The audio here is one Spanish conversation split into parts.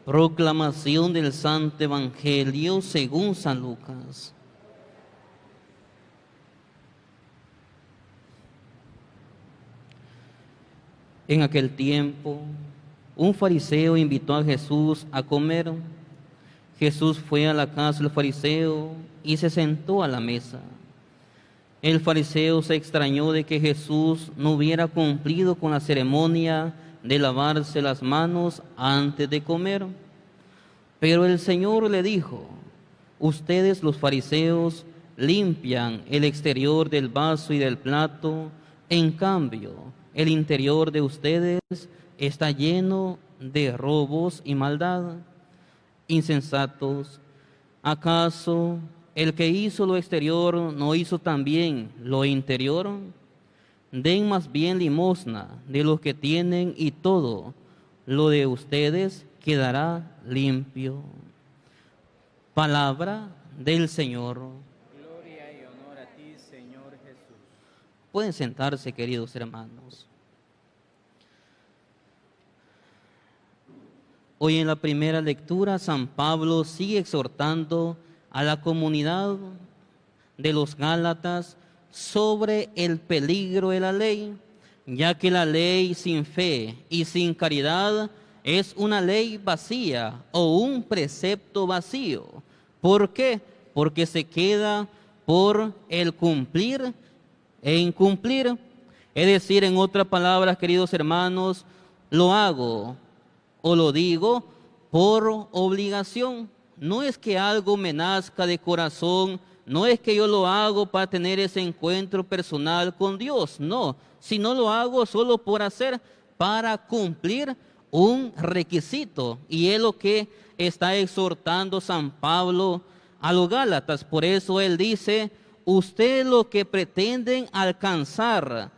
Proclamación del Santo Evangelio según San Lucas. En aquel tiempo, un fariseo invitó a Jesús a comer. Jesús fue a la casa del fariseo y se sentó a la mesa. El fariseo se extrañó de que Jesús no hubiera cumplido con la ceremonia de lavarse las manos antes de comer. Pero el Señor le dijo: ustedes los fariseos limpian el exterior del vaso y del plato, en cambio, el interior de ustedes está lleno de robos y maldad. Insensatos, ¿acaso el que hizo lo exterior no hizo también lo interior? Den más bien limosna de los que tienen y todo lo de ustedes quedará limpio. Palabra del Señor. Gloria y honor a ti, Señor Jesús. Pueden sentarse, queridos hermanos. Hoy en la primera lectura, San Pablo sigue exhortando a la comunidad de los Gálatas sobre el peligro de la ley, ya que la ley sin fe y sin caridad es una ley vacía o un precepto vacío. ¿Por qué? Porque se queda por el cumplir e incumplir. Es decir, en otras palabras, queridos hermanos, lo hago o lo digo por obligación. No es que algo me nazca de corazón, no es que yo lo hago para tener ese encuentro personal con Dios, no, sino lo hago solo por hacer, para cumplir un requisito. Y es lo que está exhortando San Pablo a los Gálatas. Por eso él dice: ustedes lo que pretenden alcanzar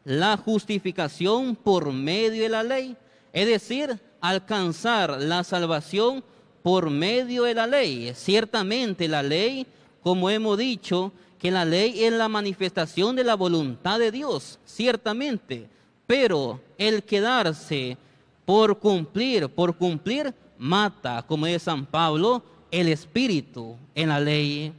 la justificación por medio de la ley, es decir, alcanzar la salvación por medio de la ley. Ciertamente la ley, como hemos dicho, que la ley es la manifestación de la voluntad de Dios, ciertamente, pero el quedarse por cumplir, mata, como dice San Pablo, el espíritu en la ley.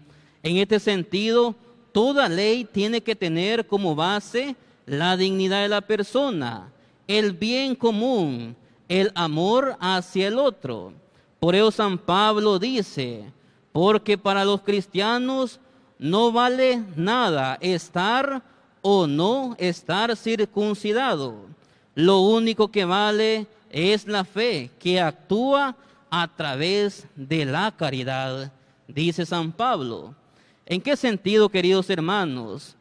En este sentido, toda ley tiene que tener como base la dignidad de la persona, el bien común, el amor hacia el otro. Por eso San Pablo dice: porque para los cristianos no vale nada estar o no estar circuncidado. Lo único que vale es la fe que actúa a través de la caridad, dice San Pablo. ¿En qué sentido, queridos hermanos?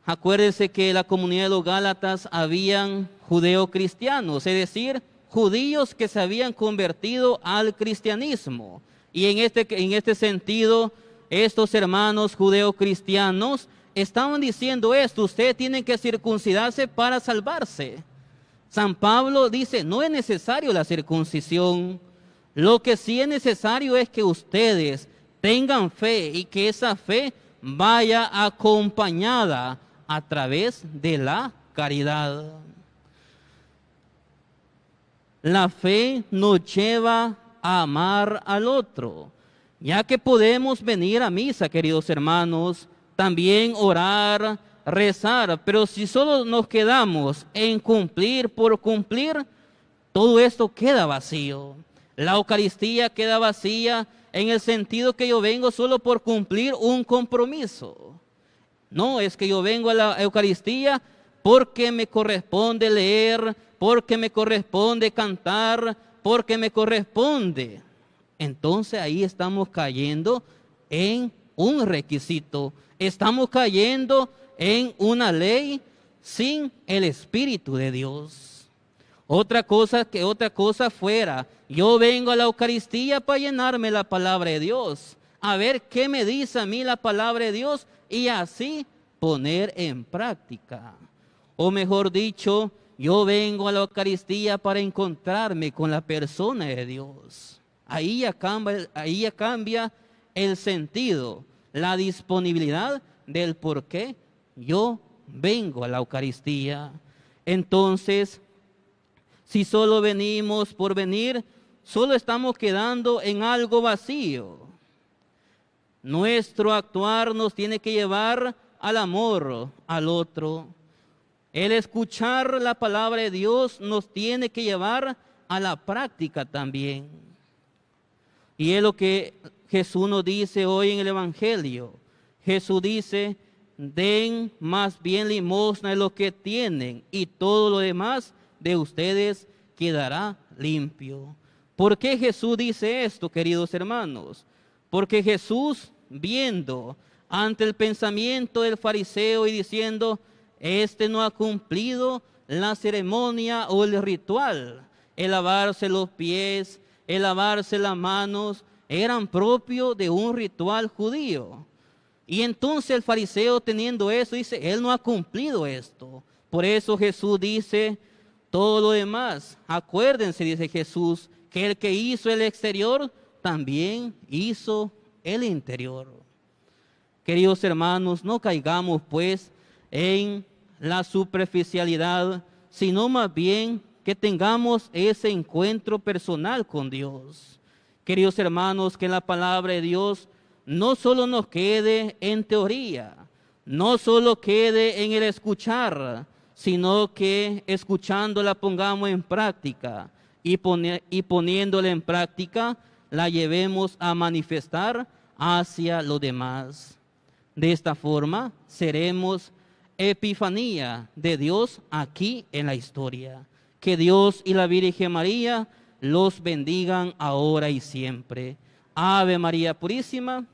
Acuérdense que en la comunidad de los Gálatas habían judeocristianos, es decir, judíos que se habían convertido al cristianismo. Y en este sentido, estos hermanos judeocristianos estaban diciendo esto: ustedes tienen que circuncidarse para salvarse. San Pablo dice: no es necesario la circuncisión. Lo que sí es necesario es que ustedes tengan fe y que esa fe vaya acompañada a través de la caridad. La fe nos lleva a amar al otro, ya que podemos venir a misa, queridos hermanos, también orar, rezar, pero si solo nos quedamos en cumplir por cumplir, todo esto queda vacío. La Eucaristía queda vacía en el sentido que yo vengo solo por cumplir un compromiso. No, es que yo vengo a la Eucaristía porque me corresponde leer, porque me corresponde cantar, porque me corresponde. Entonces ahí estamos cayendo en un requisito, estamos cayendo en una ley sin el Espíritu de Dios. Otra cosa fuera: yo vengo a la Eucaristía para llenarme la palabra de Dios, a ver qué me dice a mí la palabra de Dios y así poner en práctica. O mejor dicho, yo vengo a la Eucaristía para encontrarme con la persona de Dios. Ahí ya cambia el sentido, la disponibilidad del por qué yo vengo a la Eucaristía. Entonces, si solo venimos por venir, solo estamos quedando en algo vacío. Nuestro actuar nos tiene que llevar al amor al otro. El escuchar la palabra de Dios nos tiene que llevar a la práctica también. Y es lo que Jesús nos dice hoy en el Evangelio. Jesús dice, den más bien limosna de lo que tienen y todo lo demás de ustedes quedará limpio. ¿Por qué Jesús dice esto, queridos hermanos? Porque Jesús, viendo ante el pensamiento del fariseo y diciendo, este no ha cumplido la ceremonia o el ritual, el lavarse los pies, el lavarse las manos, eran propios de un ritual judío. Y entonces el fariseo, teniendo eso, dice, él no ha cumplido esto. Por eso Jesús dice, todo lo demás, acuérdense, dice Jesús, que el que hizo el exterior, también hizo el interior. Queridos hermanos, no caigamos pues en la superficialidad, sino más bien que tengamos ese encuentro personal con Dios. Queridos hermanos, que la palabra de Dios no solo nos quede en teoría, no solo quede en el escuchar, sino que escuchándola pongamos en práctica y poniéndola en práctica la llevemos a manifestar hacia los demás. De esta forma seremos epifanía de Dios aquí en la historia. Que Dios y la Virgen María los bendigan ahora y siempre. Ave María Purísima.